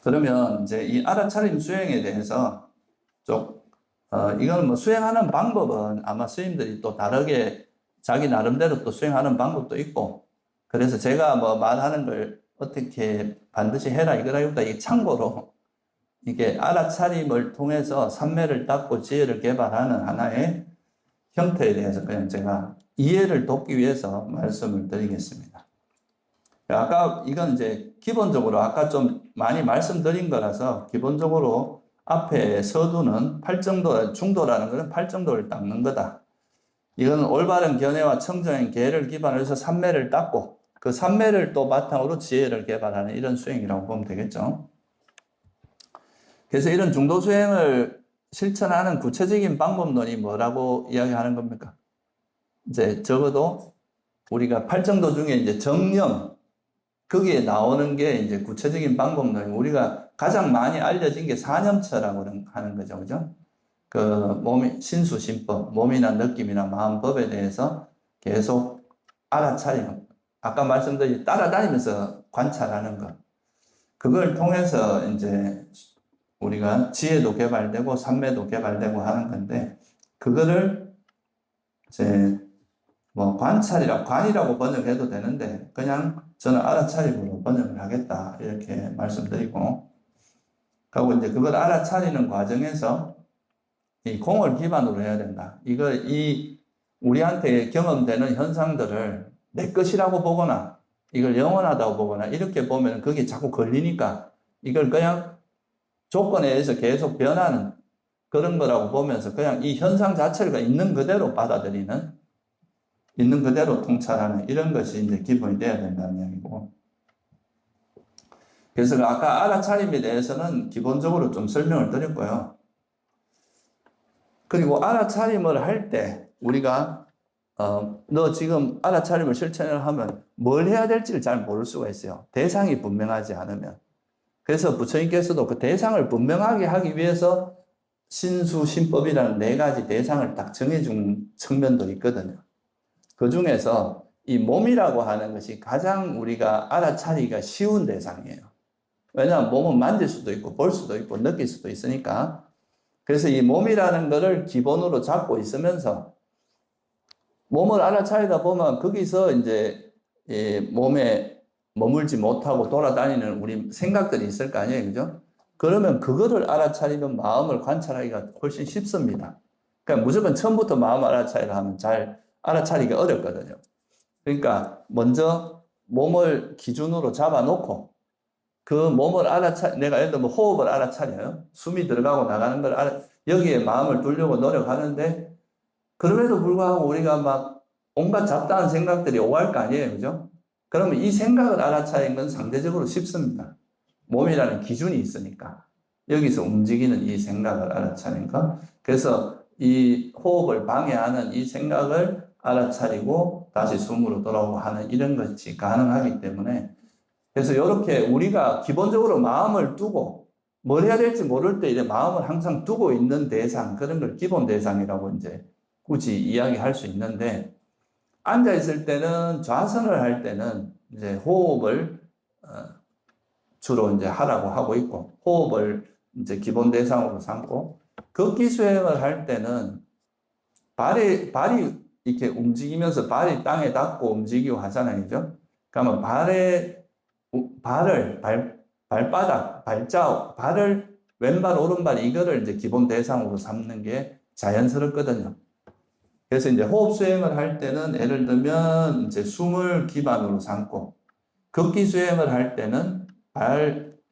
그러면 이제 이 알아차림 수행에 대해서 좀, 이거는 뭐 수행하는 방법은 아마 스님들이 또 다르게 자기 나름대로 또 수행하는 방법도 있고, 그래서 제가 뭐 말하는 걸 어떻게 반드시 해라 이거라기보다 이 참고로 이게 알아차림을 통해서 삼매를 닦고 지혜를 개발하는 하나의 형태에 대해서 그냥 제가 이해를 돕기 위해서 말씀을 드리겠습니다. 아까 이건 이제 기본적으로 아까 좀 많이 말씀드린 거라서 기본적으로 앞에 서두는 팔정도, 중도라는 것은 팔정도를 닦는 거다. 이거는 올바른 견해와 청정한 계를 기반으로 해서 삼매를 닦고 그 삼매를 또 바탕으로 지혜를 개발하는 이런 수행이라고 보면 되겠죠. 그래서 이런 중도 수행을 실천하는 구체적인 방법론이 뭐라고 이야기하는 겁니까? 이제 적어도 우리가 팔정도 중에 이제 정령, 거기에 나오는 게 이제 구체적인 방법론이 우리가 가장 많이 알려진 게 사념처라고 하는 거죠. 그죠? 그 몸이, 신수심법, 몸이나 느낌이나 마음법에 대해서 계속 알아차리는, 아까 말씀드린 따라다니면서 관찰하는 것. 그걸 통해서 이제 우리가 지혜도 개발되고 삼매도 개발되고 하는 건데, 그거를 이제 뭐 관이라고 번역해도 되는데 그냥 저는 알아차림으로 번역을 하겠다 이렇게 말씀드리고, 그리고 이제 그걸 알아차리는 과정에서 이 공을 기반으로 해야 된다. 우리한테 경험되는 현상들을 내 것이라고 보거나 이걸 영원하다고 보거나 이렇게 보면 그게 자꾸 걸리니까 이걸 그냥 조건에 의해서 계속 변하는 그런 거라고 보면서 그냥 이 현상 자체가 있는 그대로 받아들이는, 있는 그대로 통찰하는 이런 것이 이제 기본이 돼야 된다는 이야기고. 그래서 아까 알아차림에 대해서는 기본적으로 좀 설명을 드렸고요. 그리고 알아차림을 할 때 우리가 너 지금 알아차림을 실천을 하면 뭘 해야 될지를 잘 모를 수가 있어요. 대상이 분명하지 않으면. 그래서 부처님께서도 그 대상을 분명하게 하기 위해서 신수신법이라는 4가지 대상을 딱 정해준 측면도 있거든요. 그 중에서 이 몸이라고 하는 것이 가장 우리가 알아차리기가 쉬운 대상이에요. 왜냐하면 몸은 만질 수도 있고 볼 수도 있고 느낄 수도 있으니까. 그래서 이 몸이라는 것을 기본으로 잡고 있으면서 몸을 알아차리다 보면 거기서 이제 몸에 머물지 못하고 돌아다니는 우리 생각들이 있을 거 아니에요. 그죠? 그러면 그거를 알아차리면 마음을 관찰하기가 훨씬 쉽습니다. 그러니까 무조건 처음부터 마음 알아차리려 하면 잘 알아차리기가 어렵거든요. 그러니까 먼저 몸을 기준으로 잡아놓고 그 몸을 내가 예를 들면 호흡을 알아차려요. 숨이 들어가고 나가는 걸 여기에 마음을 두려고 노력하는데 그럼에도 불구하고 우리가 막 온갖 잡다한 생각들이 오갈 거 아니에요. 그죠? 그러면 이 생각을 알아차리는 건 상대적으로 쉽습니다. 몸이라는 기준이 있으니까. 여기서 움직이는 이 생각을 알아차리는 거. 그래서 이 호흡을 방해하는 이 생각을 알아차리고 다시 숨으로 돌아오고 하는 이런 것이 가능하기 때문에, 그래서 이렇게 우리가 기본적으로 마음을 두고 뭘 해야 될지 모를 때 이제 마음을 항상 두고 있는 대상, 그런 걸 기본 대상이라고 이제 굳이 이야기할 수 있는데, 앉아 있을 때는 좌선을 할 때는 이제 호흡을 주로 이제 하라고 하고 있고, 호흡을 이제 기본 대상으로 삼고, 걷기 수행을 할 때는 발이 이렇게 움직이면서 발이 땅에 닿고 움직이고 하잖아요. 그죠? 그러면 발바닥, 발자국, 발을 왼발, 오른발 이거를 이제 기본 대상으로 삼는 게 자연스럽거든요. 그래서 이제 호흡 수행을 할 때는 예를 들면 이제 숨을 기반으로 삼고, 걷기 수행을 할 때는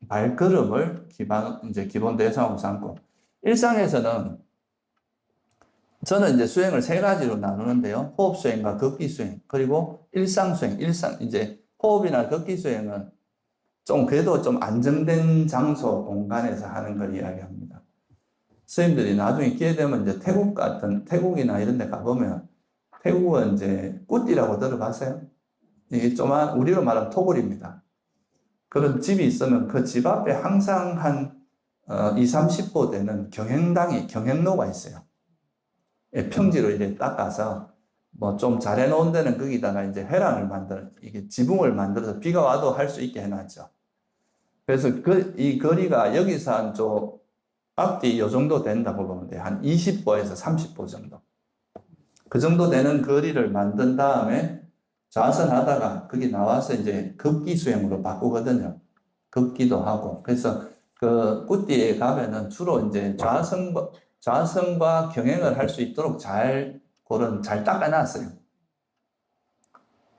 발걸음을 이제 기본 대상으로 삼고, 일상에서는 저는 이제 수행을 3가지로 나누는데요. 호흡 수행과 걷기 수행, 그리고 일상 수행. 이제 호흡이나 걷기 수행은 그래도 좀 안정된 장소, 공간에서 하는 걸 이야기합니다. 스님들이 나중에 기회 되면 이제 태국이나 이런 데 가보면, 태국은 이제 꾸띠라고 들어봤어요? 이게 우리로 말하면 토굴입니다. 그런 집이 있으면 그 집 앞에 항상 한 2, 30보 되는 경행로가 있어요. 평지로 이렇게 닦아서 뭐 좀 잘 해놓은 데는 거기다가 이게 지붕을 만들어서 비가 와도 할 수 있게 해놨죠. 그래서 이 거리가 여기서 앞뒤 요 정도 된다고 보면 돼요. 한 20보에서 30보 정도. 그 정도 되는 거리를 만든 다음에 좌선하다가 거기 나와서 이제 급기 수행으로 바꾸거든요. 급기도 하고. 그래서 그 꾸띠에 가면은 주로 이제 좌선과 경행을 할 수 있도록 잘 닦아놨어요.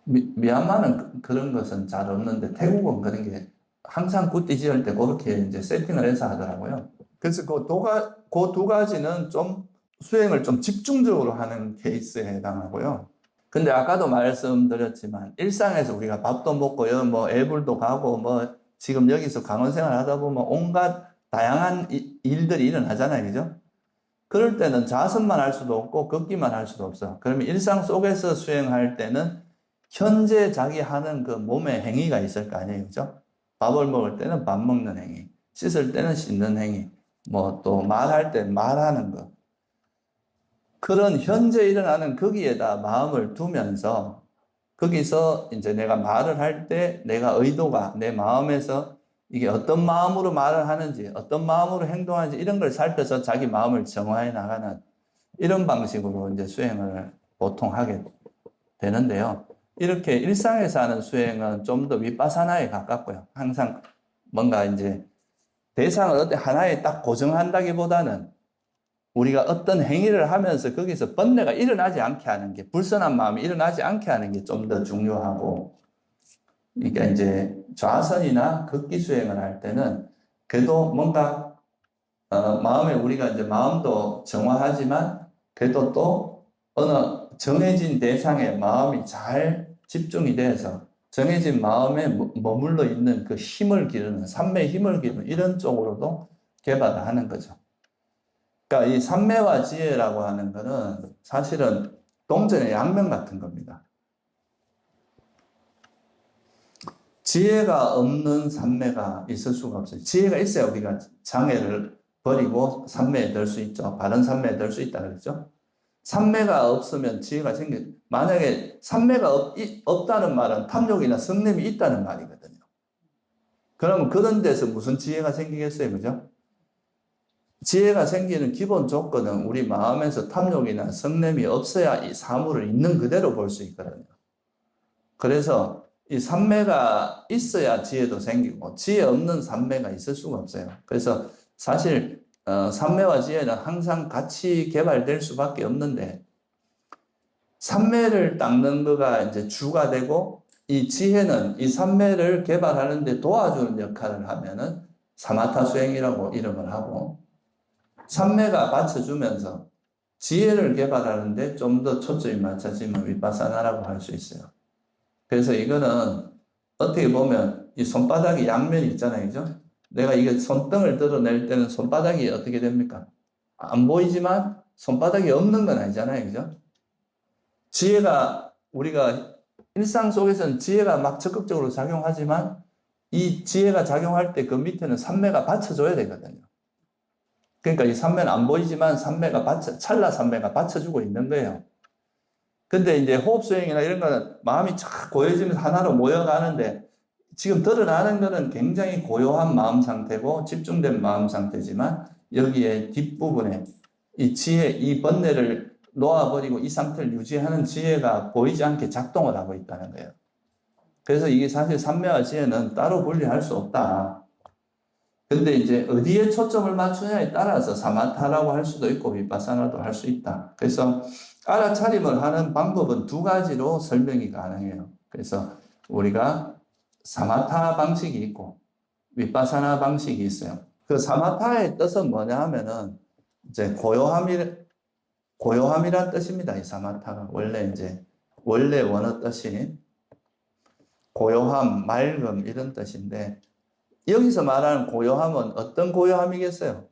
미얀마는 그런 것은 잘 없는데 태국은 그런 게 항상 꾸띠 지을 때 그렇게 이제 세팅을 해서 하더라고요. 그래서 그 두 가지는 좀 수행을 좀 집중적으로 하는 케이스에 해당하고요. 근데 아까도 말씀드렸지만 일상에서 우리가 밥도 먹고요, 뭐 애불도 가고 뭐 지금 여기서 강원 생활 하다 보면 온갖 다양한 일들이 일어나잖아요, 그죠? 그럴 때는 좌선만 할 수도 없고 걷기만 할 수도 없어. 그러면 일상 속에서 수행할 때는 현재 자기 하는 그 몸의 행위가 있을 거 아니에요, 그죠? 밥을 먹을 때는 밥 먹는 행위, 씻을 때는 씻는 행위, 뭐 또 말할 때 말하는 거. 그런 현재 일어나는 거기에다 마음을 두면서 거기서 이제 내가 말을 할 때 내가 의도가 내 마음에서 이게 어떤 마음으로 말을 하는지 어떤 마음으로 행동하는지 이런 걸 살펴서 자기 마음을 정화해 나가는 이런 방식으로 이제 수행을 보통 하게 되는데요. 이렇게 일상에서 하는 수행은 좀 더 윗바사나에 가깝고요. 항상 뭔가 이제 대상을 하나에 딱 고정한다기보다는 우리가 어떤 행위를 하면서 거기서 번뇌가 일어나지 않게 하는 게, 불선한 마음이 일어나지 않게 하는 게 좀 더 중요하고, 그러니까 이제 좌선이나 극기 수행을 할 때는 그래도 뭔가, 마음에 우리가 이제 마음도 정화하지만 그래도 또 어느 정해진 대상에 마음이 잘 집중이 돼서 정해진 마음에 머물러 있는 그 힘을 기르는, 삼매의 힘을 기르는 이런 쪽으로도 개발을 하는 거죠. 그러니까 이 삼매와 지혜라고 하는 거는 사실은 동전의 양면 같은 겁니다. 지혜가 없는 삼매가 있을 수가 없어요. 지혜가 있어야 우리가 장애를 버리고 삼매에 들 수 있죠. 바른 삼매에 들 수 있다 그랬죠. 삼매가 없으면 지혜가 만약에 삼매가 없다는 말은 탐욕이나 성냄이 있다는 말이거든요. 그러면 그런 데서 무슨 지혜가 생기겠어요, 그죠? 지혜가 생기는 기본 조건은 우리 마음에서 탐욕이나 성냄이 없어야 이 사물을 있는 그대로 볼 수 있거든요. 그래서 이 삼매가 있어야 지혜도 생기고 지혜 없는 삼매가 있을 수가 없어요. 그래서 사실 삼매와 지혜는 항상 같이 개발될 수밖에 없는데 삼매를 닦는 거가 이제 주가 되고 이 지혜는 이 삼매를 개발하는 데 도와주는 역할을 하면은 사마타 수행이라고 이름을 하고 삼매가 받쳐주면서 지혜를 개발하는데 좀 더 초점이 맞춰지면 윗바사나라고 할 수 있어요. 그래서 이거는 어떻게 보면 이 손바닥이 양면이 있잖아요, 그죠? 내가 이게 손등을 드러낼 때는 손바닥이 어떻게 됩니까? 안 보이지만 손바닥이 없는 건 아니잖아요, 그죠? 지혜가 우리가 일상 속에서는 지혜가 막 적극적으로 작용하지만 이 지혜가 작용할 때 그 밑에는 삼매가 받쳐줘야 되거든요. 그러니까 이 삼매는 안 보이지만 찰나 삼매가 받쳐주고 있는 거예요. 근데 이제 호흡 수행이나 이런 거는 마음이 쫙 고여지면서 하나로 모여가는데 지금 드러나는 거는 굉장히 고요한 마음 상태고 집중된 마음 상태지만 여기에 뒷부분에 이 지혜, 이 번뇌를 놓아버리고 이 상태를 유지하는 지혜가 보이지 않게 작동을 하고 있다는 거예요. 그래서 이게 사실 삼매와 지혜는 따로 분리할 수 없다. 근데 이제 어디에 초점을 맞추냐에 따라서 사마타라고 할 수도 있고 윗바사나도 할 수 있다. 그래서 알아차림을 하는 방법은 두 가지로 설명이 가능해요. 그래서 우리가 사마타 방식이 있고 윗바사나 방식이 있어요. 그 사마타의 뜻은 뭐냐 하면은 이제 고요함이란 뜻입니다. 이 사마타가 원래 원어 뜻이 고요함, 맑음 이런 뜻인데 여기서 말하는 고요함은 어떤 고요함이겠어요?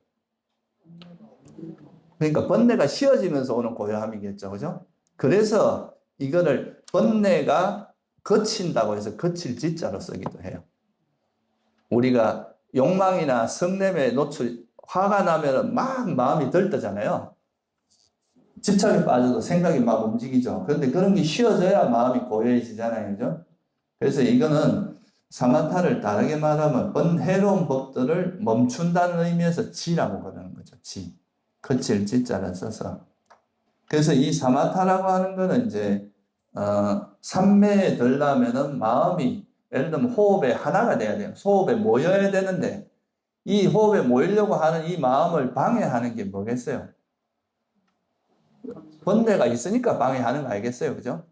그러니까 번뇌가 쉬어지면서 오는 고요함이겠죠. 그죠? 그래서 이거를 번뇌가 거친다고 해서 거칠 지자로 쓰기도 해요. 우리가 욕망이나 성냄에 화가 나면 막 마음이 들떠잖아요. 집착에 빠져도 생각이 막 움직이죠. 그런데 그런 게 쉬어져야 마음이 고요해지잖아요. 그죠? 그래서 이거는 사마타를 다르게 말하면 해로운 법들을 멈춘다는 의미에서 지라고 그러는 거죠. 지. 그칠 지자를 써서. 그래서 이 사마타라고 하는 거는 이제 삼매에 들려면은 마음이 예를 들면 호흡에 하나가 돼야 돼요. 호흡에 모여야 되는데 이 호흡에 모이려고 하는 이 마음을 방해하는 게 뭐겠어요? 번뇌가 있으니까 방해하는 거 알겠어요? 그죠?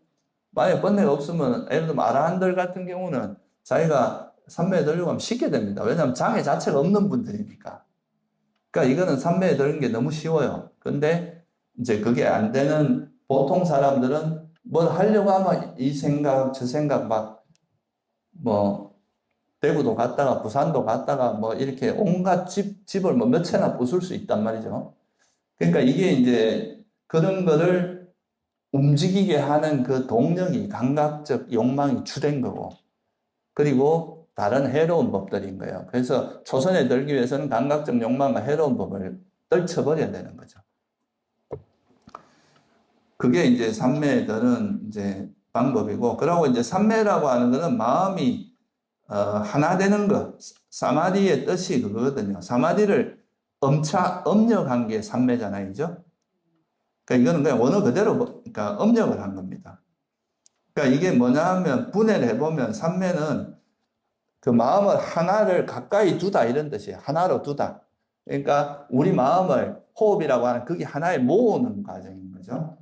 만약에 번뇌가 없으면 예를 들면 아라한들 같은 경우는 자기가 삼매에 들려고 하면 쉽게 됩니다. 왜냐하면 장애 자체가 없는 분들이니까. 그러니까 이거는 삼매에 드는 게 너무 쉬워요. 근데 이제 그게 안 되는 보통 사람들은 뭘 하려고 하면 이 생각, 저 생각 뭐 대구도 갔다가 부산도 갔다가 뭐 이렇게 온갖 집을 뭐 몇 채나 부술 수 있단 말이죠. 그러니까 이게 이제 그런 거를 움직이게 하는 그 동력이 감각적 욕망이 주된 거고, 그리고 다른 해로운 법들인 거예요. 그래서 초선에 들기 위해서는 감각적 욕망과 해로운 법을 떨쳐버려야 되는 거죠. 그게 이제 삼매에 드는 이제 방법이고, 그러고 이제 삼매라고 하는 거는 마음이 하나 되는 거, 사마디의 뜻이 그거거든요. 사마디를 업력한 게 삼매잖아요, 그죠? 그러니까 이거는 그냥 원어 그대로 그러니까 업력을 한 겁니다. 그러니까 이게 뭐냐 하면 분해를 해보면 삼매는 그 마음을 하나를 가까이 두다 이런 뜻이에요. 하나로 두다. 그러니까 우리 마음을 호흡이라고 하는 그게 하나에 모으는 과정인 거죠.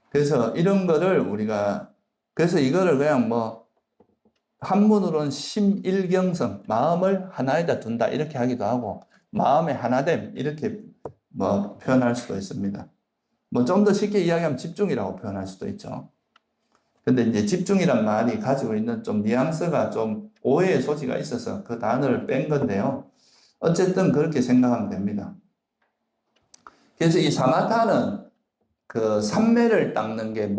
그래서 이런 거를 우리가 그래서 이거를 그냥 뭐 한문으로는 심일경성, 마음을 하나에다 둔다 이렇게 하기도 하고 마음의 하나됨 이렇게 뭐 표현할 수도 있습니다. 뭐 좀 더 쉽게 이야기하면 집중이라고 표현할 수도 있죠. 근데 이제 집중이란 말이 가지고 있는 좀 뉘앙스가 좀 오해의 소지가 있어서 그 단어를 뺀 건데요. 어쨌든 그렇게 생각하면 됩니다. 그래서 이 사마타는 그 삼매를 닦는 게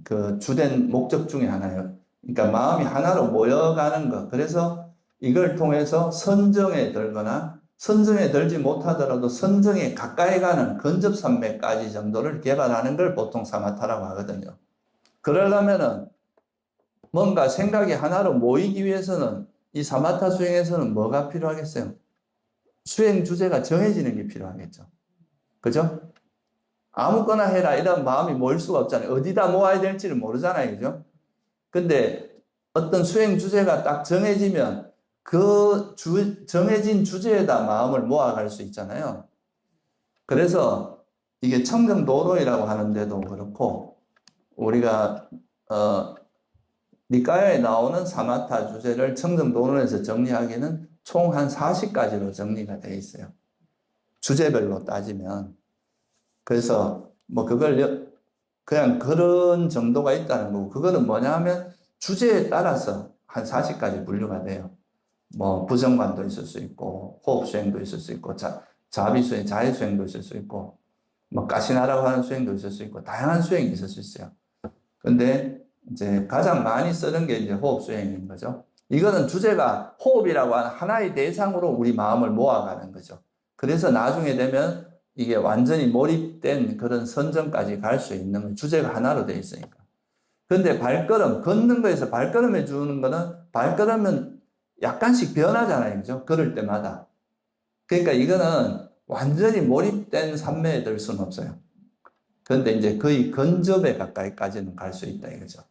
그 주된 목적 중에 하나예요. 그러니까 마음이 하나로 모여가는 것. 그래서 이걸 통해서 선정에 들거나 선정에 들지 못하더라도 선정에 가까이 가는 근접삼매까지 정도를 개발하는 걸 보통 사마타라고 하거든요. 그러려면은 뭔가 생각이 하나로 모이기 위해서는 이 사마타 수행에서는 뭐가 필요하겠어요? 수행 주제가 정해지는 게 필요하겠죠. 그죠? 아무거나 해라 이런 마음이 모일 수가 없잖아요. 어디다 모아야 될지를 모르잖아요. 그죠? 근데 어떤 수행 주제가 딱 정해지면 그 정해진 주제에다 마음을 모아갈 수 있잖아요. 그래서 이게 청정도로이라고 하는데도 그렇고 우리가 니까야에 나오는 사마타 주제를 청정도론에서 정리하기는 총 한 40가지로 정리가 되어 있어요. 주제별로 따지면. 그래서 뭐 그걸 그냥 그런 정도가 있다는 거고, 그거는 뭐냐 하면 주제에 따라서 한 40가지 분류가 돼요. 뭐 부정관도 있을 수 있고 호흡수행도 있을 수 있고 자비수행, 자해수행도 있을 수 있고 뭐 가시나라고 하는 수행도 있을 수 있고 다양한 수행이 있을 수 있어요. 근데 이제 가장 많이 쓰는 게 이제 호흡수행인 거죠. 이거는 주제가 호흡이라고 하는 하나의 대상으로 우리 마음을 모아가는 거죠. 그래서 나중에 되면 이게 완전히 몰입된 그런 선정까지 갈 수 있는 주제가 하나로 되어 있으니까. 근데 발걸음, 걷는 거에서 발걸음해 주는 거는 발걸음은 약간씩 변하잖아요. 그죠? 걸을 때마다. 그러니까 이거는 완전히 몰입된 삼매에 들 수는 없어요. 그런데 이제 거의 근접에 가까이까지는 갈 수 있다 이거죠.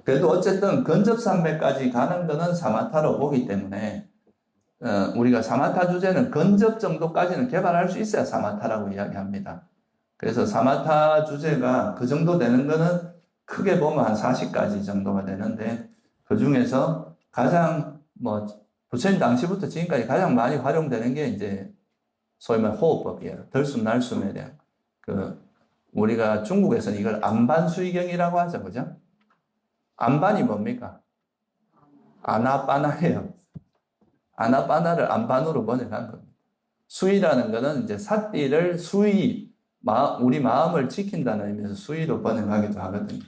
그래도 어쨌든 근접 삼매까지 가는 거는 사마타로 보기 때문에 우리가 사마타 주제는 근접 정도까지는 개발할 수 있어야 사마타라고 이야기합니다. 그래서 사마타 주제가 그 정도 되는 거는 크게 보면 한 40가지 정도가 되는데 그 중에서 가장 뭐 부처님 당시부터 지금까지 가장 많이 활용되는 게 이제 소위 말 호흡법이에요. 들숨 날숨에 대한 우리가 중국에서는 이걸 안반수의경이라고 하죠, 그죠? 안반이 뭡니까? 아나빠나예요. 아나빠나를 안반으로 번역한 겁니다. 수의라는 것은 이제 사띠를 수의, 우리 마음을 지킨다는 의미에서 수의로 번역하기도 하거든요.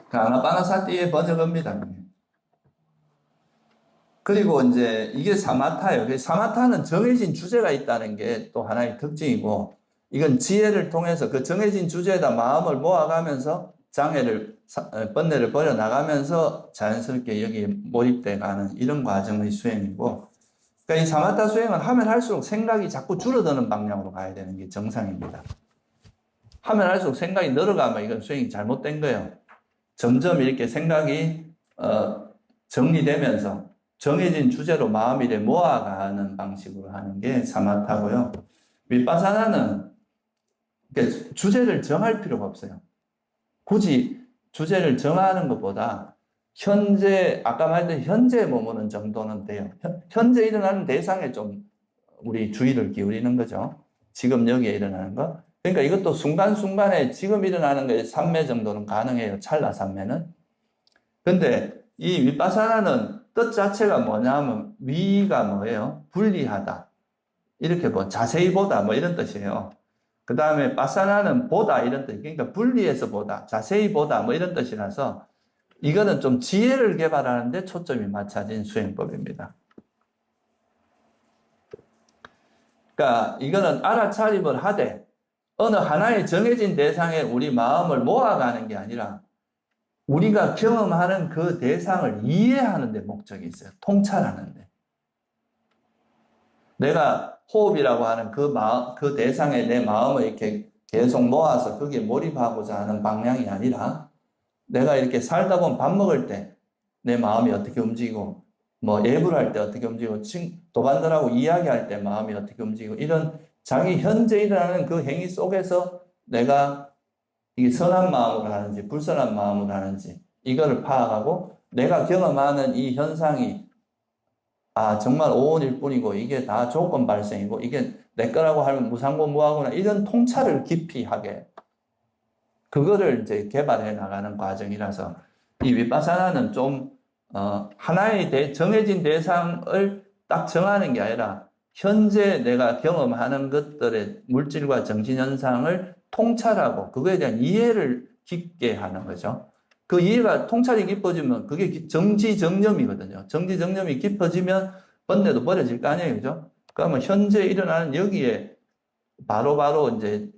그 아나빠나 사띠의 번역입니다. 그리고 이제 이게 사마타예요. 사마타는 정해진 주제가 있다는 게 또 하나의 특징이고, 이건 지혜를 통해서 그 정해진 주제에다 마음을 모아가면서 장애를 번뇌를 버려나가면서 자연스럽게 여기에 몰입돼 가는 이런 과정의 수행이고, 그러니까 이 사마타 수행은 하면 할수록 생각이 자꾸 줄어드는 방향으로 가야 되는 게 정상입니다. 하면 할수록 생각이 늘어가면 이건 수행이 잘못된 거예요. 점점 이렇게 생각이 정리되면서 정해진 주제로 마음을 모아가는 방식으로 하는 게 사마타고요. 위파사나는 주제를 정할 필요가 없어요. 굳이 주제를 정하는 것보다 현재, 아까 말했던 현재에 머무는 정도는 돼요. 현재 일어나는 대상에 좀 우리 주의를 기울이는 거죠. 지금 여기에 일어나는 거. 그러니까 이것도 순간순간에 지금 일어나는 거에 삼매 정도는 가능해요. 찰나 삼매는. 근데 이 위파사나는 뜻 자체가 뭐냐면 위가 뭐예요? 분리하다. 이렇게 뭐 자세히 보다 뭐 이런 뜻이에요. 그 다음에 파사나는 보다 이런 뜻. 그러니까 분리해서 보다, 자세히 보다 뭐 이런 뜻이라서 이거는 좀 지혜를 개발하는데 초점이 맞춰진 수행법입니다. 그러니까 이거는 알아차림을 하되 어느 하나의 정해진 대상에 우리 마음을 모아가는 게 아니라 우리가 경험하는 그 대상을 이해하는 데 목적이 있어요. 통찰하는 데. 내가 호흡이라고 하는 그 대상에 내 마음을 이렇게 계속 모아서 거기에 몰입하고자 하는 방향이 아니라 내가 이렇게 살다 보면 밥 먹을 때 내 마음이 어떻게 움직이고 뭐 예불 할 때 어떻게 움직이고 도반들하고 이야기할 때 마음이 어떻게 움직이고 이런 자기 현재 일어나는 그 행위 속에서 내가 이게 선한 마음으로 하는지 불선한 마음으로 하는지 이거를 파악하고 내가 경험하는 이 현상이 정말 오온일 뿐이고 이게 다 조건 발생이고 이게 내 거라고 하면 무상고무하구나 이런 통찰을 깊이 하게 그거를 이제 개발해 나가는 과정이라서 이 위파사나는 좀 하나의 정해진 대상을 딱 정하는 게 아니라 현재 내가 경험하는 것들의 물질과 정신 현상을 통찰하고 그거에 대한 이해를 깊게 하는 거죠. 그 이해가 통찰이 깊어지면 그게 정지정념이거든요. 정지정념이 깊어지면 번뇌도 버려질 거 아니에요, 그죠? 그러면 현재 일어나는 여기에 바로바로 이제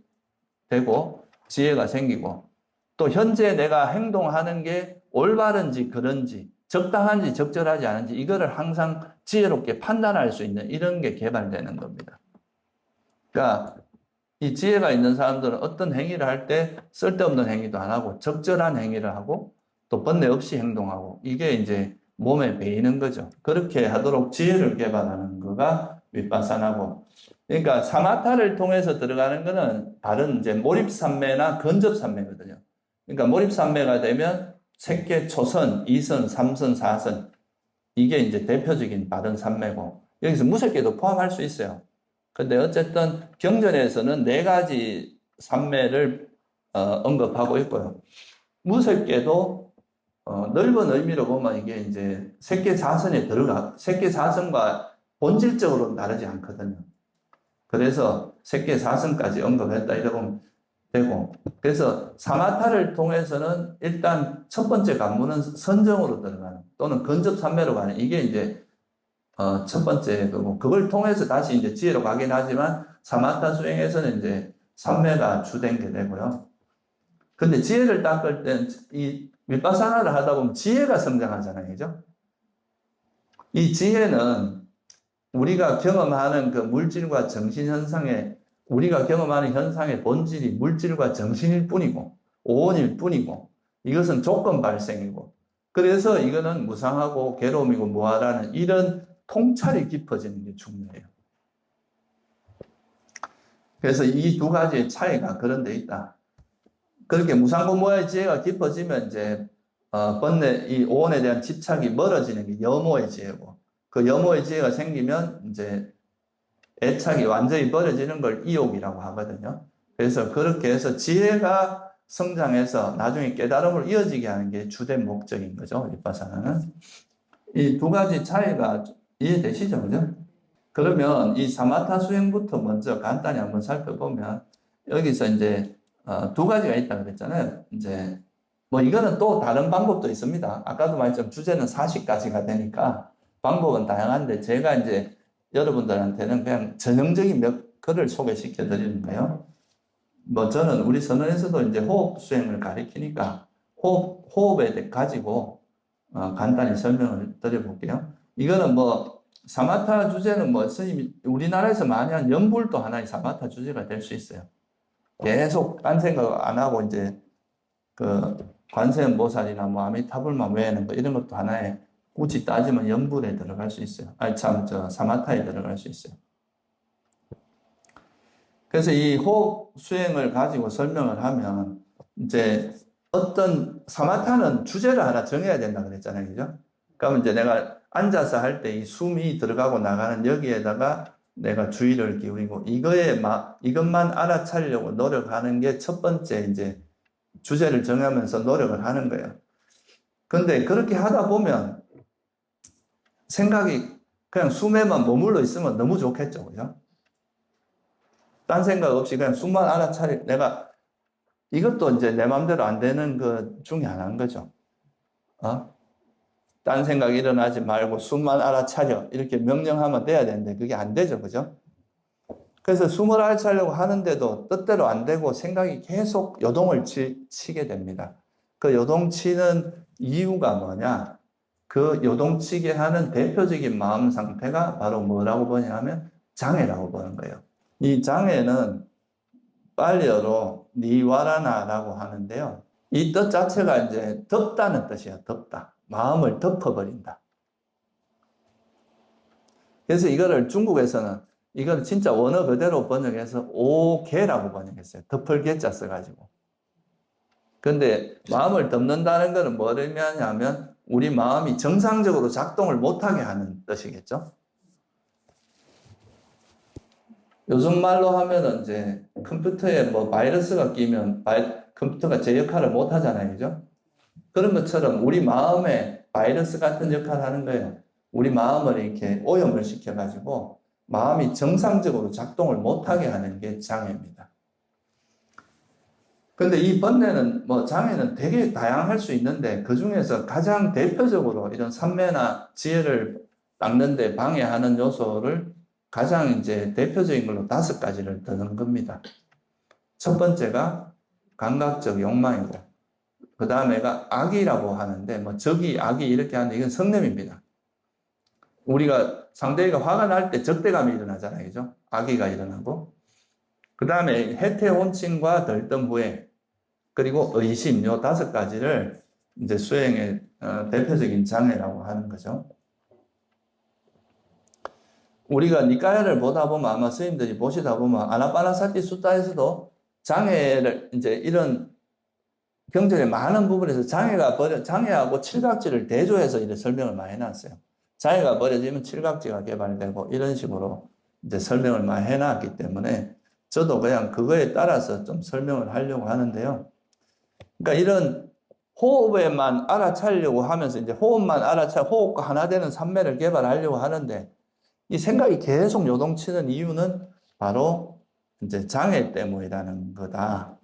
되고 지혜가 생기고 또 현재 내가 행동하는 게 올바른지 그런지 적당한지 적절하지 않은지 이거를 항상 지혜롭게 판단할 수 있는 이런 게 개발되는 겁니다. 그러니까 이 지혜가 있는 사람들은 어떤 행위를 할 때 쓸데없는 행위도 안 하고 적절한 행위를 하고 또 번뇌 없이 행동하고 이게 이제 몸에 배이는 거죠. 그렇게 하도록 지혜를 개발하는 거가 위파사나고 그러니까 사마타를 통해서 들어가는 거는 다른 이제 몰입산매나 근접산매거든요. 그러니까 몰입산매가 되면 색계 초선, 2선, 3선, 4선 이게 이제 대표적인 바른 산매고 여기서 무색계도 포함할 수 있어요. 근데 어쨌든 경전에서는 4가지 산매를 언급하고 있고요. 무색계도 넓은 의미로 보면 이게 이제 색계 4선에 색계 4선과 본질적으로는 다르지 않거든요. 그래서 색계 4선까지 언급했다 이러면 되고 그래서 사마타를 통해서는 일단 첫 번째 관문은 선정으로 들어가는 또는 근접산매로 가는 이게 이제 첫 번째 거고 그걸 통해서 다시 이제 지혜로 가긴 하지만 사마타 수행에서는 이제 산매가 주된 게 되고요. 근데 지혜를 닦을 땐 이 위파사나를 하다 보면 지혜가 성장하잖아요, 그죠? 이 지혜는 우리가 경험하는 그 물질과 정신 현상에 우리가 경험하는 현상의 본질이 물질과 정신일 뿐이고 오온일 뿐이고 이것은 조건 발생이고 그래서 이거는 무상하고 괴로움이고 무하라는 이런 통찰이 깊어지는 게 중요해요. 그래서 이 두 가지의 차이가 그런 데 있다. 그렇게 무상고무의 지혜가 깊어지면 이제 번뇌 이 오온에 대한 집착이 멀어지는 게 여모의 지혜고 그 여모의 지혜가 생기면 이제 애착이 완전히 버려지는 걸 이욕이라고 하거든요. 그래서 그렇게 해서 지혜가 성장해서 나중에 깨달음으로 이어지게 하는 게 주된 목적인 거죠. 위파사나는. 이 두 가지 차이가 이해되시죠? 그죠? 그러면 이 사마타 수행부터 먼저 간단히 한번 살펴보면 여기서 이제 두 가지가 있다고 그랬잖아요. 이제 뭐 이거는 또 다른 방법도 있습니다. 아까도 말했지만 주제는 40가지가 되니까 방법은 다양한데 제가 이제 여러분들한테는 그냥 전형적인 몇 가지를 소개시켜 드리는 거예요. 뭐 저는 우리 선언에서도 이제 호흡 수행을 가리키니까 호흡에 대해 가지고 간단히 설명을 드려볼게요. 이거는 뭐 사마타 주제는 뭐 스님이 우리나라에서 많이 한 연불도 하나의 사마타 주제가 될 수 있어요. 계속 딴 생각 안 하고 이제 그 관세음보살이나 뭐 아미타불마 외에는 뭐 이런 것도 하나의 굳이 따지면 연불에 들어갈 수 있어요. 아니 참 저 사마타에 들어갈 수 있어요. 그래서 이 호흡 수행을 가지고 설명을 하면 이제 어떤 사마타는 주제를 하나 정해야 된다 그랬잖아요. 그죠? 그러면 이제 내가 앉아서 할 때 이 숨이 들어가고 나가는 여기에다가 내가 주의를 기울이고 이것만 알아차리려고 노력하는 게 첫 번째 이제 주제를 정하면서 노력을 하는 거예요. 근데 그렇게 하다 보면 생각이 그냥 숨에만 머물러 있으면 너무 좋겠죠. 그죠? 딴 생각 없이 그냥 숨만 내가 이것도 이제 내 마음대로 안 되는 것 중에 하나인 거죠. 딴 생각 일어나지 말고 숨만 알아차려. 이렇게 명령하면 돼야 되는데 그게 안 되죠. 그죠? 그래서 숨을 알아차려고 하는데도 뜻대로 안 되고 생각이 계속 요동을 치게 됩니다. 그 요동치는 이유가 뭐냐? 그 요동치게 하는 대표적인 마음 상태가 바로 뭐라고 보냐면 장애라고 보는 거예요. 이 장애는 빨리어로 니와라나라고 하는데요. 이 뜻 자체가 이제 덮다는 뜻이에요. 덮다. 마음을 덮어버린다. 그래서 이거를 중국에서는 이걸 진짜 원어 그대로 번역해서 오개라고 번역했어요. 덮을 개자 써가지고. 근데 마음을 덮는다는 것은 뭐를 의미하냐면 우리 마음이 정상적으로 작동을 못하게 하는 뜻이겠죠. 요즘 말로 하면은 이제 컴퓨터에 뭐 바이러스가 끼면 컴퓨터가 제 역할을 못 하잖아요. 그죠? 그런 것처럼 우리 마음에 바이러스 같은 역할을 하는 거예요. 우리 마음을 이렇게 오염을 시켜가지고 마음이 정상적으로 작동을 못하게 하는 게 장애입니다. 근데 이 번뇌는 뭐 장애는 되게 다양할 수 있는데 그 중에서 가장 대표적으로 이런 삼매나 지혜를 닦는데 방해하는 요소를 가장 이제 대표적인 걸로 5가지를 드는 겁니다. 첫 번째가 감각적 욕망이고, 그 다음에가 악이라고 하는데, 뭐 적이, 악이 이렇게 하는데 이건 성냄입니다. 우리가 상대가 화가 날 때 적대감이 일어나잖아요. 그죠? 악의가 일어나고. 그 다음에 해태혼침과 덜뜸후회, 그리고 의심, 요 5가지를 이제 수행의 대표적인 장애라고 하는 거죠. 우리가 니까야를 보다 보면 아마 스님들이 보시다 보면 아나파나사티 수타에서도 장애를 이제 이런 경전의 많은 부분에서 장애하고 칠각지를 대조해서 이렇게 설명을 많이 해놨어요. 장애가 버려지면 칠각지가 개발되고 이런 식으로 이제 설명을 많이 해놨기 때문에 저도 그냥 그거에 따라서 좀 설명을 하려고 하는데요. 그러니까 이런 호흡에만 알아차리려고 하면서 이제 호흡과 하나 되는 삼매를 개발하려고 하는데 이 생각이 계속 요동치는 이유는 바로 이제 장애 때문이라는 거다.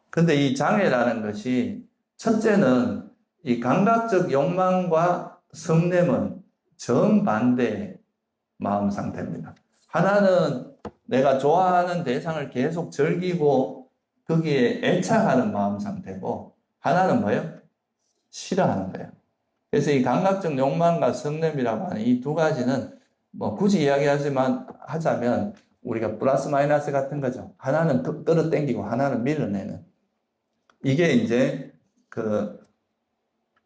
근데 이 장애라는 것이 첫째는 이 감각적 욕망과 성냄은 정반대의 마음 상태입니다. 하나는 내가 좋아하는 대상을 계속 즐기고 거기에 애착하는 마음 상태고 하나는 뭐예요? 싫어하는 거예요. 그래서 이 감각적 욕망과 성냄이라고 하는 이 2가지는 뭐 굳이 하자면 우리가 플러스 마이너스 같은 거죠. 하나는 끌어당기고 하나는 밀어내는. 이게 이제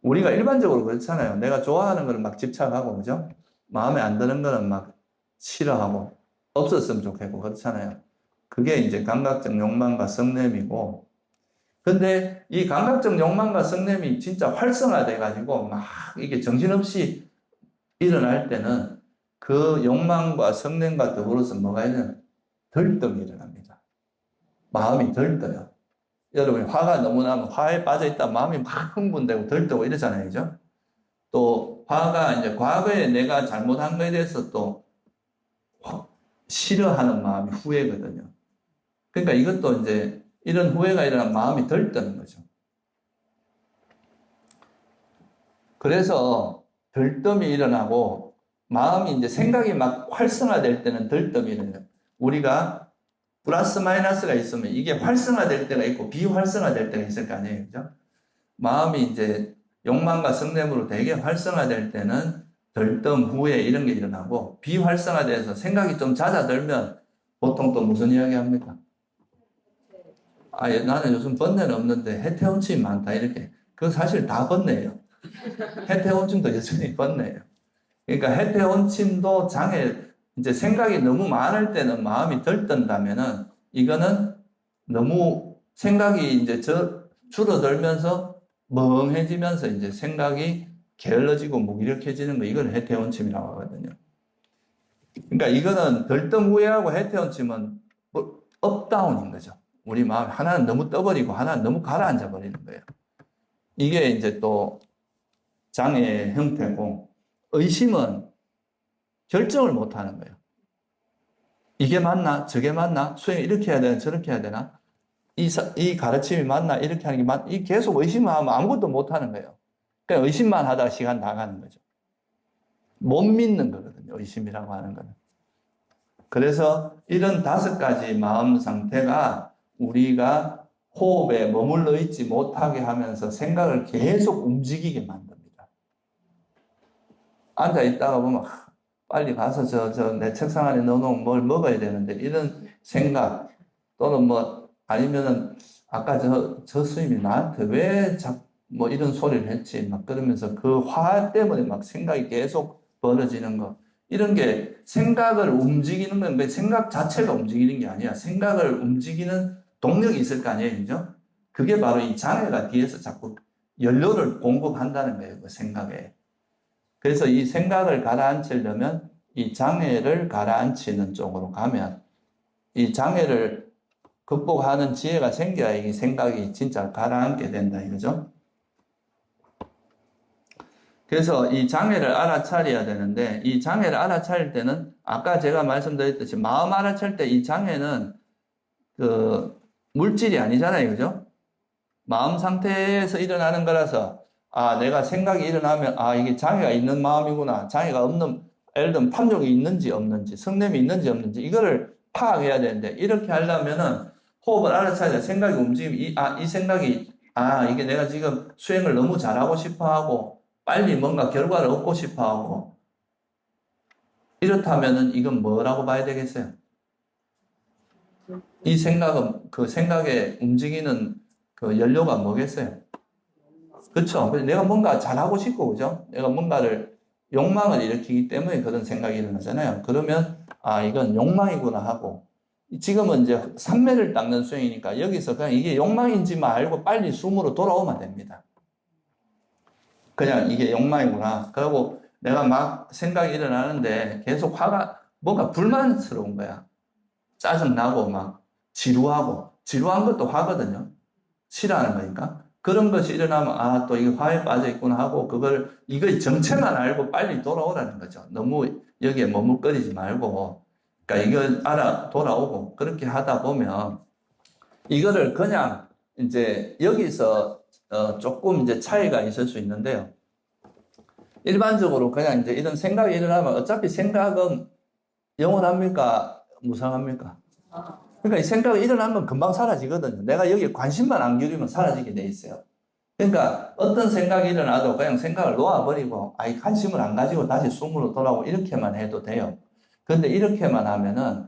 우리가 일반적으로 그렇잖아요. 내가 좋아하는 거는 막 집착하고, 그죠? 마음에 안 드는 거는 막 싫어하고, 없었으면 좋겠고, 그렇잖아요. 그게 이제 감각적 욕망과 성냄이고, 근데 이 감각적 욕망과 성냄이 진짜 활성화돼가지고, 막 이게 정신없이 일어날 때는 그 욕망과 성냄과 더불어서 뭐가 있냐면 덜뜸이 일어납니다. 마음이 덜떠요. 여러분이 화가 너무 나면 화에 빠져있다 마음이 막 흥분되고 들뜨고 이러잖아요. 그죠? 또 화가 이제 과거에 내가 잘못한 거에 대해서 또 싫어하는 마음이 후회거든요. 그러니까 이것도 이제 이런 후회가 일어나면 마음이 들뜨는 거죠. 그래서 들뜸이 일어나고 마음이 이제 생각이 막 활성화될 때는 들뜸이 일어나요. 우리가 플러스 마이너스가 있으면 이게 활성화될 때가 있고 비활성화될 때가 있을 거 아니에요. 그죠? 마음이 이제 욕망과 성냄으로 되게 활성화될 때는 들뜸, 후회 이런 게 일어나고, 비활성화돼서 생각이 좀 잦아들면 보통 또 무슨 이야기 합니까? 아, 나는 요즘 번뇌는 없는데 해태원침이 많다 이렇게. 그거 사실 다 번뇌예요. 해태원침도 여전히 번뇌예요. 그러니까 해태원침도 장애, 이제 생각이 너무 많을 때는 마음이 들뜬다면은 이거는 너무 생각이 이제 줄어들면서 멍해지면서 이제 생각이 게을러지고 무기력해지는 거, 이걸 해태원침이라고 하거든요. 그러니까 이거는 들뜸 후회하고 해태원침은 뭐 업다운인 거죠. 우리 마음 하나는 너무 떠버리고 하나는 너무 가라앉아 버리는 거예요. 이게 이제 또 장애의 형태고, 의심은 결정을 못 하는 거예요. 이게 맞나? 저게 맞나? 수행 이렇게 해야 되나? 저렇게 해야 되나? 이 가르침이 맞나? 이렇게 하는 게 이 계속 의심을 하면 아무것도 못 하는 거예요. 그냥 의심만 하다가 시간 나가는 거죠. 못 믿는 거거든요. 의심이라고 하는 거는. 그래서 이런 5가지 마음 상태가 우리가 호흡에 머물러 있지 못하게 하면서 생각을 계속 움직이게 만듭니다. 앉아 있다가 보면 빨리 가서 내 책상 안에 넣어놓은 뭘 먹어야 되는데 이런 생각, 또는 뭐 아니면은 아까 저 스님이 나한테 왜 뭐 이런 소리를 했지 막 그러면서 그 화 때문에 막 생각이 계속 벌어지는 거, 이런 게 생각을 움직이는 건 생각 자체가 움직이는 게 아니야. 생각을 움직이는 동력이 있을 거 아니에요, 그죠? 그게 바로 이 장애가 뒤에서 자꾸 연료를 공급한다는 거예요, 그 생각에. 그래서 이 생각을 가라앉히려면 이 장애를 가라앉히는 쪽으로 가면, 이 장애를 극복하는 지혜가 생겨야 이 생각이 진짜 가라앉게 된다 이거죠. 그래서 이 장애를 알아차려야 되는데, 이 장애를 알아차릴 때는 아까 제가 말씀드렸듯이 마음 알아차릴 때 이 장애는 그 물질이 아니잖아요, 그죠? 마음 상태에서 일어나는 거라서, 아, 내가 생각이 일어나면, 아, 이게 장애가 있는 마음이구나. 장애가 없는, 예를 들면 탐욕이 있는지 없는지, 성냄이 있는지 없는지, 이거를 파악해야 되는데, 이렇게 하려면은 호흡을 알아차려야 생각이 움직이면, 이 생각이, 이게 내가 지금 수행을 너무 잘하고 싶어 하고, 빨리 뭔가 결과를 얻고 싶어 하고, 이렇다면은 이건 뭐라고 봐야 되겠어요? 이 생각은, 그 생각에 움직이는 그 연료가 뭐겠어요? 그렇죠. 내가 뭔가 잘하고 싶고, 그죠? 내가 뭔가를, 욕망을 일으키기 때문에 그런 생각이 일어나잖아요. 그러면, 이건 욕망이구나 하고, 지금은 이제 삼매를 닦는 수행이니까 여기서 그냥 이게 욕망인지만 알고 빨리 숨으로 돌아오면 됩니다. 그냥 이게 욕망이구나. 그리고 내가 막 생각이 일어나는데 계속 뭔가 불만스러운 거야. 짜증나고 막 지루한 것도 화거든요. 싫어하는 거니까. 그런 것이 일어나면, 또 이게 화에 빠져 있구나 하고, 이거의 정체만 알고 빨리 돌아오라는 거죠. 너무 여기에 머뭇거리지 말고. 그러니까 이걸 돌아오고, 그렇게 하다 보면, 이거를 그냥 이제 여기서 조금 이제 차이가 있을 수 있는데요. 일반적으로 그냥 이제 이런 생각이 일어나면 어차피 생각은 영원합니까? 무상합니까? 그러니까 이 생각이 일어나면 금방 사라지거든요. 내가 여기에 관심만 안 기울이면 사라지게 돼 있어요. 그러니까 어떤 생각이 일어나도 그냥 생각을 놓아버리고 관심을 안 가지고 다시 숨으로 돌아오고 이렇게만 해도 돼요. 그런데 이렇게만 하면은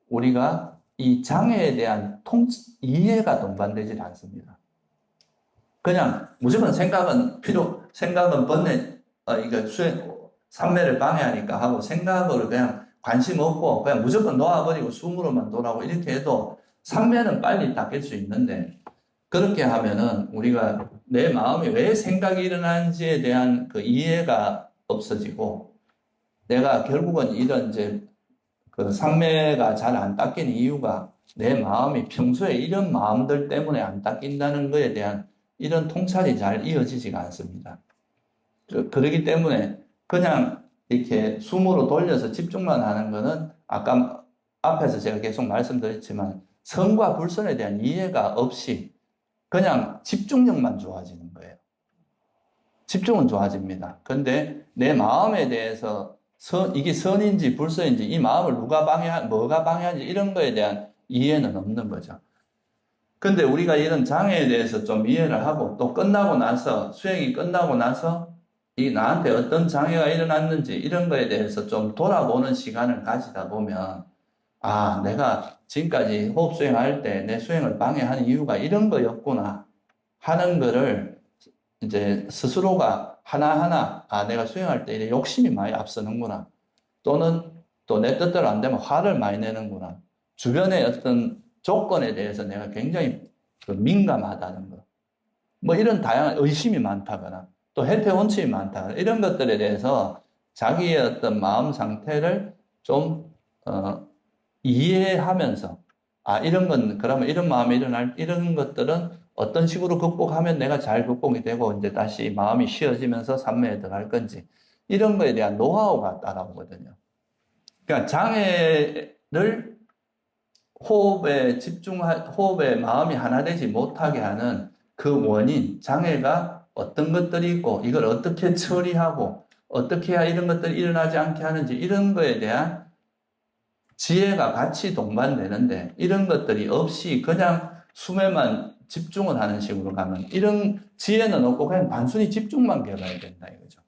우리가 이 장애에 대한 이해가 동반되질 않습니다. 그냥 무조건 생각은 번뇌, 이거 삼매를 방해하니까 하고 생각을 그냥 관심 없고 그냥 무조건 놓아버리고 숨으로만 돌아오고 이렇게 해도 삼매는 빨리 닦일 수 있는데, 그렇게 하면은 우리가 내 마음이 왜 생각이 일어나는지에 대한 그 이해가 없어지고, 내가 결국은 이런 이제 그 삼매가 잘 안 닦이는 이유가 내 마음이 평소에 이런 마음들 때문에 안 닦인다는 것에 대한 이런 통찰이 잘 이어지지가 않습니다. 그러기 때문에 그냥 이렇게 숨으로 돌려서 집중만 하는 거는 아까 앞에서 제가 계속 말씀드렸지만 선과 불선에 대한 이해가 없이 그냥 집중력만 좋아지는 거예요. 집중은 좋아집니다. 그런데 내 마음에 대해서 이게 선인지 불선인지, 이 마음을 뭐가 방해하는지 이런 거에 대한 이해는 없는 거죠. 근데 우리가 이런 장애에 대해서 좀 이해를 하고 또 끝나고 나서 수행이 끝나고 나서 이 나한테 어떤 장애가 일어났는지 이런 거에 대해서 좀 돌아보는 시간을 가지다 보면 아, 내가 지금까지 호흡 수행할 때 내 수행을 방해하는 이유가 이런 거였구나 하는 거를 이제 스스로가 하나하나 아, 내가 수행할 때 이래 욕심이 많이 앞서는구나. 또는 또 내 뜻대로 안 되면 화를 많이 내는구나. 주변의 어떤 조건에 대해서 내가 굉장히 민감하다는 거. 뭐 이런 다양한 의심이 많다거나 또 해태 원칙이 많다거나 이런 것들에 대해서 자기의 어떤 마음 상태를 좀 이해하면서 아 이런 건 그러면 이런 마음이 일어날 이런 것들은 어떤 식으로 극복하면 내가 잘 극복이 되고 이제 다시 마음이 쉬어지면서 삼매에 들어갈 건지 이런 거에 대한 노하우가 따라오거든요. 그러니까 장애를 호흡에 마음이 하나 되지 못하게 하는 그 원인, 장애가 어떤 것들이 있고, 이걸 어떻게 처리하고, 어떻게 해야 이런 것들이 일어나지 않게 하는지, 이런 거에 대한 지혜가 같이 동반되는데, 이런 것들이 없이 그냥 숨에만 집중을 하는 식으로 가면, 이런 지혜는 없고, 그냥 단순히 집중만 개발해야 된다, 이거죠.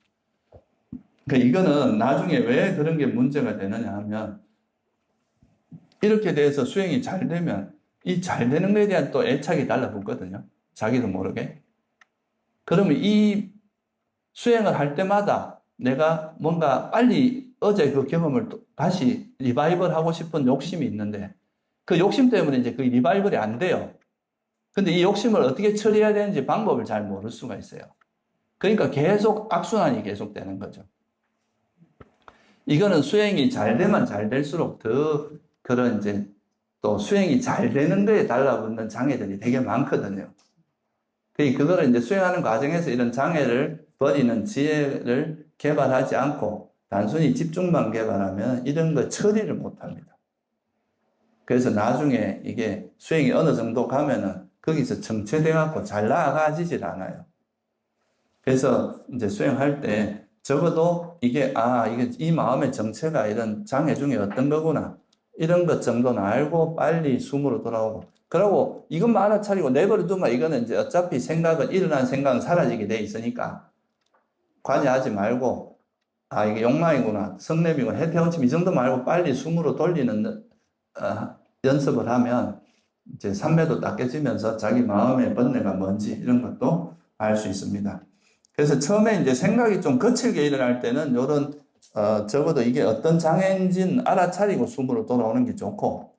그러니까 이거는 나중에 왜 그런 게 문제가 되느냐 하면, 이렇게 돼서 수행이 잘 되면 이 잘 되는 거에 대한 또 애착이 달라붙거든요. 자기도 모르게. 그러면 이 수행을 할 때마다 내가 뭔가 빨리 어제 그 경험을 또 다시 리바이벌 하고 싶은 욕심이 있는데 그 욕심 때문에 이제 그 리바이벌이 안 돼요. 근데 이 욕심을 어떻게 처리해야 되는지 방법을 잘 모를 수가 있어요. 그러니까 계속 악순환이 계속되는 거죠. 이거는 수행이 잘 되면 잘 될수록 더 그런 이제 또 수행이 잘 되는 거에 달라붙는 장애들이 되게 많거든요. 그거를 이제 수행하는 과정에서 이런 장애를 버리는 지혜를 개발하지 않고 단순히 집중만 개발하면 이런 거 처리를 못 합니다. 그래서 나중에 이게 수행이 어느 정도 가면은 거기서 정체돼 갖고 잘 나아가지질 않아요. 그래서 이제 수행할 때 적어도 이게 이 마음의 정체가 이런 장애 중에 어떤 거구나. 이런 것 정도는 알고 빨리 숨으로 돌아오고. 그러고 이것만 알아차리고 내버려두면 이거는 이제 어차피 일어난 생각은 사라지게 돼 있으니까 관여하지 말고 이게 욕망이구나. 성냄이구나. 해태원침 이 정도 말고 빨리 숨으로 돌리는 연습을 하면 이제 삼매도 닦여지면서 자기 마음의 번뇌가 뭔지 이런 것도 알 수 있습니다. 그래서 처음에 이제 생각이 좀 거칠게 일어날 때는 요런 적어도 이게 어떤 장애인지는 알아차리고 숨으로 돌아오는 게 좋고,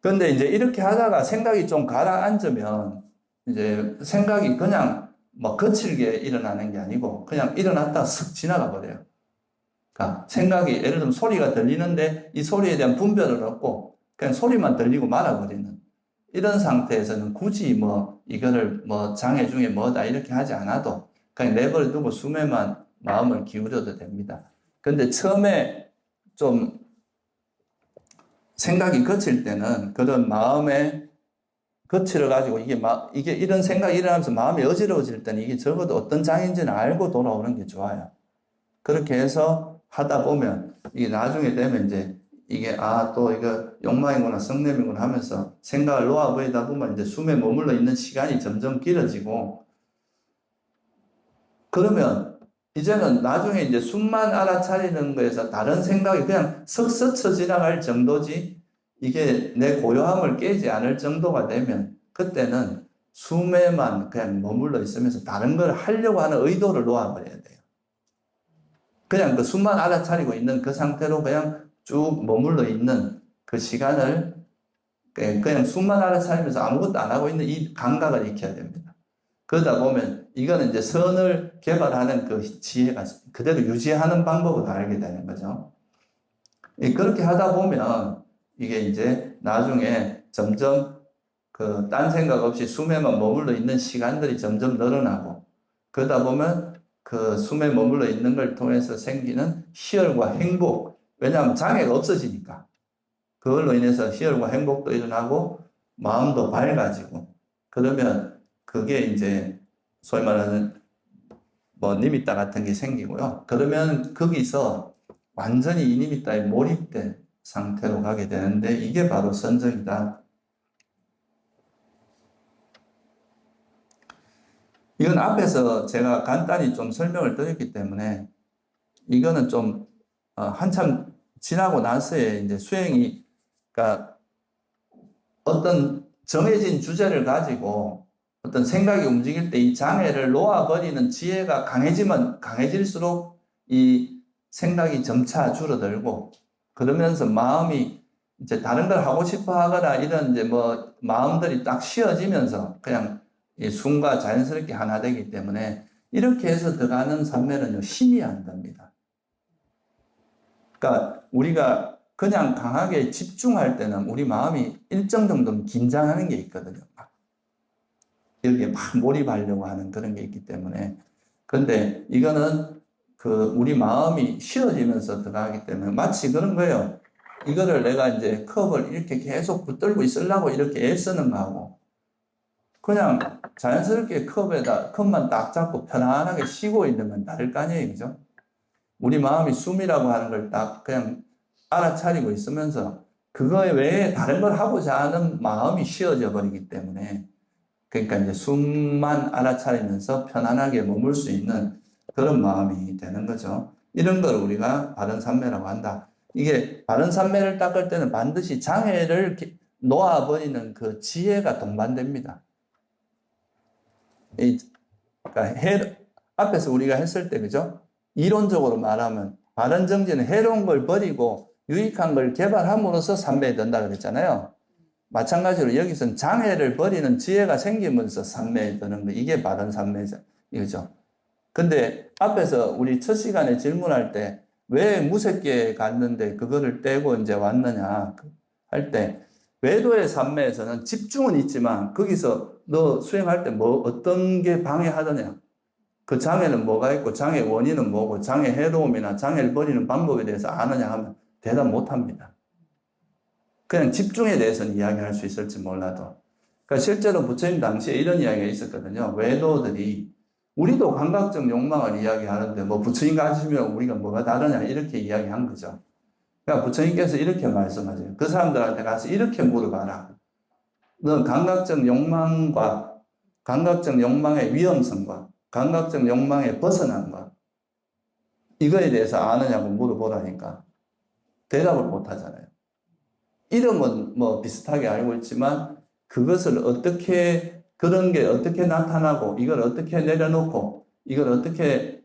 근데 이제 이렇게 하다가 생각이 좀 가라앉으면 이제 생각이 그냥 뭐 거칠게 일어나는 게 아니고 그냥 일어났다 슥 지나가 버려요. 그러니까 생각이 예를 들면 소리가 들리는데 이 소리에 대한 분별을 얻고 그냥 소리만 들리고 말아버리는 이런 상태에서는 굳이 뭐 이거를 뭐 장애 중에 뭐다 이렇게 하지 않아도 그냥 내버려 두고 숨에만 마음을 기울여도 됩니다. 근데 처음에 좀 생각이 거칠 때는 그런 마음에 거칠어 가지고 이게 이런 생각이 일어나면서 마음이 어지러워질 때는 이게 적어도 어떤 장애인지는 알고 돌아오는 게 좋아요. 그렇게 해서 하다 보면 이게 나중에 되면 이제 이게 또 이거 욕망이구나 성냄이구나 하면서 생각을 놓아버리다 보면 이제 숨에 머물러 있는 시간이 점점 길어지고 그러면 이제는 나중에 이제 숨만 알아차리는 거에서 다른 생각이 그냥 석 스쳐 지나갈 정도지 이게 내 고요함을 깨지 않을 정도가 되면 그때는 숨에만 그냥 머물러 있으면서 다른 걸 하려고 하는 의도를 놓아버려야 돼요. 그냥 그 숨만 알아차리고 있는 그 상태로 그냥 쭉 머물러 있는 그 시간을 그냥 숨만 알아차리면서 아무것도 안 하고 있는 이 감각을 익혀야 됩니다. 그러다 보면 이거는 이제 선을 개발하는 그 지혜가 그대로 유지하는 방법을 알게 되는 거죠. 그렇게 하다 보면 이게 이제 나중에 점점 그 딴 생각 없이 숨에만 머물러 있는 시간들이 점점 늘어나고 그러다 보면 그 숨에 머물러 있는 걸 통해서 생기는 희열과 행복, 왜냐하면 장애가 없어지니까 그걸로 인해서 희열과 행복도 일어나고 마음도 밝아지고 그러면 그게 이제 소위 말하는 뭐 니미따 같은 게 생기고요. 그러면 거기서 완전히 이 니미따에 몰입된 상태로 가게 되는데 이게 바로 선정이다. 이건 앞에서 제가 간단히 좀 설명을 드렸기 때문에 이거는 좀 한참 지나고 나서의 이제 수행이, 그러니까 어떤 정해진 주제를 가지고 어떤 생각이 움직일 때 이 장애를 놓아버리는 지혜가 강해지면 강해질수록 이 생각이 점차 줄어들고, 그러면서 마음이 이제 다른 걸 하고 싶어 하거나 이런 이제 뭐 마음들이 딱 쉬어지면서 그냥 이 숨과 자연스럽게 하나 되기 때문에, 이렇게 해서 들어가는 삼매는요, 힘이 안 듭니다. 그러니까 우리가 그냥 강하게 집중할 때는 우리 마음이 일정 정도는 긴장하는 게 있거든요. 여기에 막 몰입하려고 하는 그런 게 있기 때문에. 근데 이거는 그 우리 마음이 쉬어지면서 들어가기 때문에 마치 그런 거예요. 이거를 내가 이제 컵을 이렇게 계속 붙들고 있으려고 이렇게 애쓰는 거하고, 그냥 자연스럽게 컵만 딱 잡고 편안하게 쉬고 있는 건 다를 거 아니에요. 그죠? 우리 마음이 숨이라고 하는 걸 딱 그냥 알아차리고 있으면서 그거 외에 다른 걸 하고자 하는 마음이 쉬어져 버리기 때문에, 그러니까 이제 숨만 알아차리면서 편안하게 머물 수 있는 그런 마음이 되는 거죠. 이런 걸 우리가 바른 삼매라고 한다. 이게 바른 삼매를 닦을 때는 반드시 장애를 놓아버리는 그 지혜가 동반됩니다. 그러니까 앞에서 우리가 했을 때, 그죠? 이론적으로 말하면 바른 정지는 해로운 걸 버리고 유익한 걸 개발함으로써 삼매에 든다 그랬잖아요. 마찬가지로 여기서는 장애를 버리는 지혜가 생기면서 삼매에 드는 거, 이게 바른 삼매죠. 이거죠. 근데 앞에서 우리 첫 시간에 질문할 때 왜 무색계 갔는데 그거를 떼고 이제 왔느냐 할 때, 외도의 삼매에서는 집중은 있지만 거기서 너 수행할 때 뭐 어떤 게 방해하더냐, 그 장애는 뭐가 있고 장애 원인은 뭐고 장애 해로움이나 장애를 버리는 방법에 대해서 아느냐 하면 대답 못 합니다. 그냥 집중에 대해서는 이야기할 수 있을지 몰라도. 그러니까 실제로 부처님 당시에 이런 이야기가 있었거든요. 외도들이 우리도 감각적 욕망을 이야기하는데 뭐 부처님 가시면 우리가 뭐가 다르냐 이렇게 이야기한 거죠. 그러니까 부처님께서 이렇게 말씀하세요. 그 사람들한테 가서 이렇게 물어봐라. 넌 감각적 욕망과 감각적 욕망의 위험성과 감각적 욕망의 벗어난 것, 이거에 대해서 아느냐고 물어보라니까 대답을 못 하잖아요. 이름은 뭐 비슷하게 알고 있지만 그것을 어떻게, 그런 게 어떻게 나타나고 이걸 어떻게 내려놓고 이걸 어떻게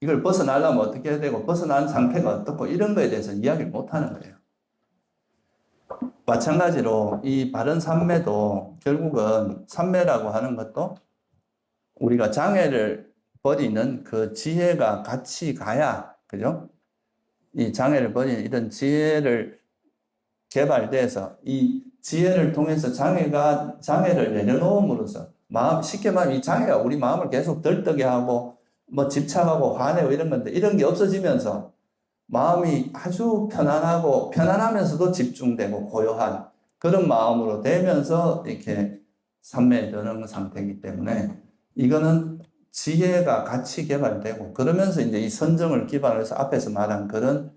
이걸 벗어나려면 어떻게 해야 되고 벗어난 상태가 어떻고 이런 거에 대해서 이야기를 못 하는 거예요. 마찬가지로 이 바른 삼매도 결국은 삼매라고 하는 것도 우리가 장애를 버리는 그 지혜가 같이 가야, 그죠? 이 장애를 버리는 이런 지혜를 개발돼서 이 지혜를 통해서 장애를 내려놓음으로써 쉽게 말하면 이 장애가 우리 마음을 계속 들뜨게 하고 뭐 집착하고 화내고 이런 건데, 이런 게 없어지면서 마음이 아주 편안하고 편안하면서도 집중되고 고요한 그런 마음으로 되면서 이렇게 삼매에 드는 상태이기 때문에, 이거는 지혜가 같이 개발되고 그러면서 이제 이 선정을 기반으로 해서 앞에서 말한 그런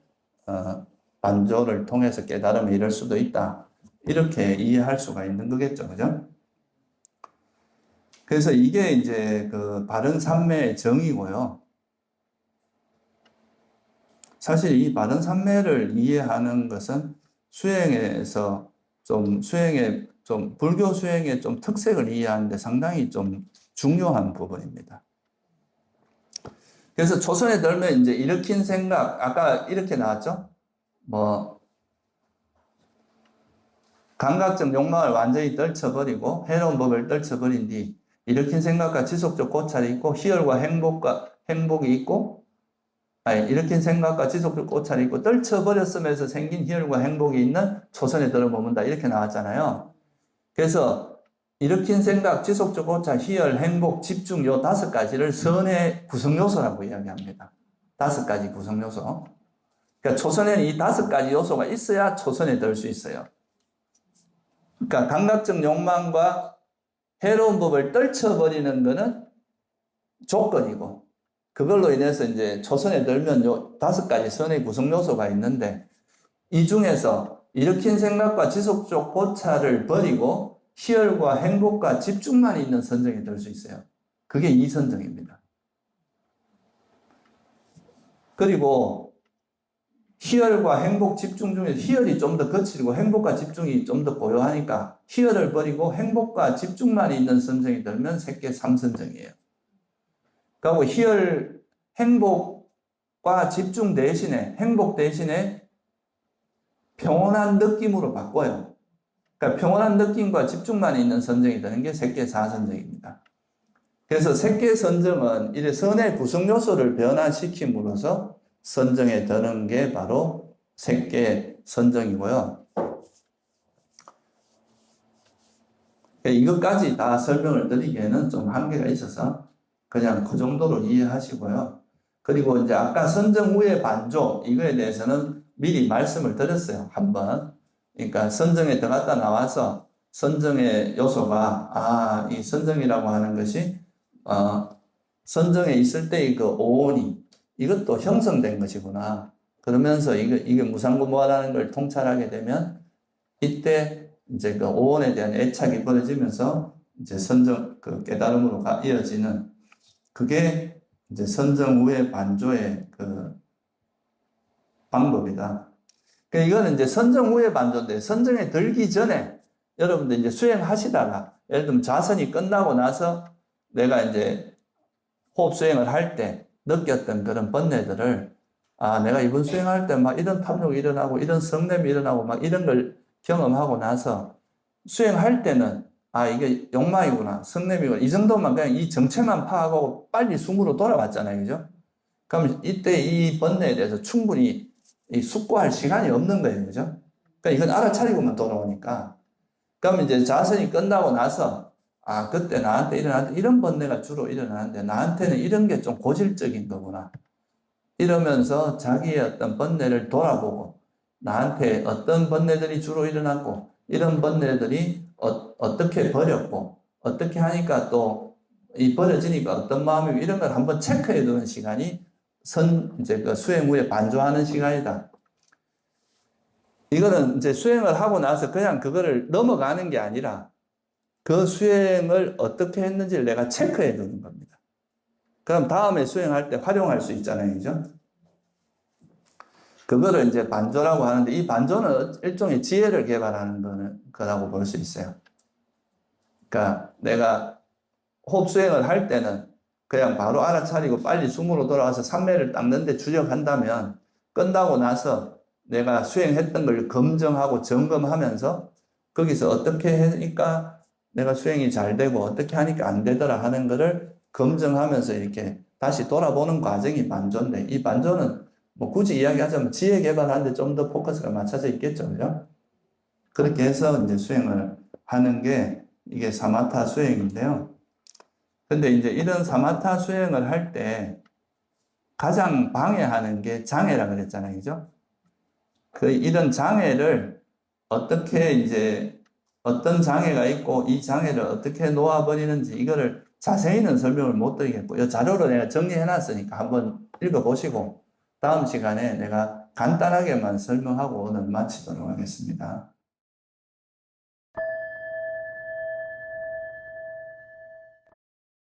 반조를 통해서 깨달음에 이를 수도 있다. 이렇게 이해할 수가 있는 거겠죠. 그죠? 그래서 이게 이제 그 바른 삼매의 정의고요. 사실 이 바른 삼매를 이해하는 것은 수행에서 불교 수행의 좀 특색을 이해하는데 상당히 좀 중요한 부분입니다. 그래서 초선에 들면 이제 일으킨 생각, 아까 이렇게 나왔죠? 뭐, 감각적 욕망을 완전히 떨쳐버리고 해로운 법을 떨쳐버린 뒤 일으킨 생각과 지속적 고찰이 있고 희열과 행복이 있고, 일으킨 생각과 지속적 고찰이 있고 떨쳐버렸음에서 생긴 희열과 행복이 있는 초선에 들어머문다, 이렇게 나왔잖아요. 그래서 일으킨 생각, 지속적 고찰, 희열, 행복, 집중, 요 5가지를 선의 구성요소라고 이야기합니다. 5가지 구성요소. 그러니까 초선에는 이 5가지 요소가 있어야 초선에 들 수 있어요. 그러니까 감각적 욕망과 해로운 법을 떨쳐버리는 것은 조건이고, 그걸로 인해서 이제 초선에 들면 요 5가지 선의 구성 요소가 있는데, 이 중에서 일으킨 생각과 지속적 고찰을 버리고 희열과 행복과 집중만 있는 선정이 될 수 있어요. 그게 이선정입니다. 그리고 희열과 행복, 집중 중에 희열이 좀 더 거칠고 행복과 집중이 좀 더 고요하니까 희열을 버리고 행복과 집중만 있는 선정이 들면 색계 3선정이에요. 그리고 희열, 행복과 집중 대신에 행복 대신에 평온한 느낌으로 바꿔요. 그러니까 평온한 느낌과 집중만 있는 선정이 되는 게 색계 4선정입니다. 그래서 색계 선정은 이래 선의 구성 요소를 변화시킴으로써 선정에 드는 게 바로 색계 선정이고요. 이것까지 다 설명을 드리기에는 좀 한계가 있어서 그냥 그 정도로 이해하시고요. 그리고 이제 아까 선정 후의 반조, 이거에 대해서는 미리 말씀을 드렸어요. 한번. 그러니까 선정에 들어갔다 나와서 선정의 요소가, 이 선정이라고 하는 것이, 선정에 있을 때의 그 오온이 이것도 형성된 것이구나. 그러면서 이게 무상고무화라는 걸 통찰하게 되면 이때 이제 그 오온에 대한 애착이 벌어지면서 이제 선정, 그 깨달음으로 이어지는 그게 이제 선정 후의 반조의 그 방법이다. 그러니까 이거는 이제 선정 후의 반조인데 선정에 들기 전에 여러분들 이제 수행하시다가 예를 들면 자선이 끝나고 나서 내가 이제 호흡 수행을 할 때 느꼈던 그런 번뇌들을 내가 이번 수행할 때 막 이런 탐욕이 일어나고 이런 성냄이 일어나고 막 이런 걸 경험하고 나서 수행할 때는 이게 욕망이구나 성냄이구나 이 정도만 그냥 이 정체만 파악하고 빨리 숨으로 돌아왔잖아요. 그죠? 그럼 이때 이 번뇌에 대해서 충분히 숙고할 시간이 없는 거예요. 그죠? 그러니까 이건 알아차리고만 돌아오니까. 그럼 이제 자선이 끝나고 나서 그때 나한테 일어났던 이런 번뇌가 주로 일어나는데 나한테는 이런 게 좀 고질적인 거구나. 이러면서 자기의 어떤 번뇌를 돌아보고 나한테 어떤 번뇌들이 주로 일어났고 이런 번뇌들이 어떻게 버렸고 어떻게 하니까 또 이 버려지니까 어떤 마음이고 이런 걸 한번 체크해 두는 시간이 이제 그 수행 후에 반조하는 시간이다. 이거는 이제 수행을 하고 나서 그냥 그거를 넘어가는 게 아니라 그 수행을 어떻게 했는지를 내가 체크해 두는 겁니다. 그럼 다음에 수행할 때 활용할 수 있잖아요. 그죠? 그거를 이제 반조라고 하는데 이 반조는 일종의 지혜를 개발하는 거라고 볼 수 있어요. 그러니까 내가 호흡 수행을 할 때는 그냥 바로 알아차리고 빨리 숨으로 돌아와서 삼매를 닦는데 주력한다면 끝나고 나서 내가 수행했던 걸 검증하고 점검하면서 거기서 어떻게 하니까 내가 수행이 잘 되고 어떻게 하니까 안 되더라 하는 거를 검증하면서 이렇게 다시 돌아보는 과정이 반조인데 이 반조는 뭐 굳이 이야기하자면 지혜 개발하는데 좀 더 포커스가 맞춰져 있겠죠. 그죠? 그렇게 해서 이제 수행을 하는 게 이게 사마타 수행인데요. 근데 이제 이런 사마타 수행을 할 때 가장 방해하는 게 장애라 그랬잖아요. 그죠? 이런 장애를 어떻게 이제 어떤 장애가 있고 이 장애를 어떻게 놓아버리는지 이거를 자세히는 설명을 못 드리겠고 이 자료로 내가 정리해 놨으니까 한번 읽어보시고 다음 시간에 내가 간단하게만 설명하고 오늘 마치도록 하겠습니다.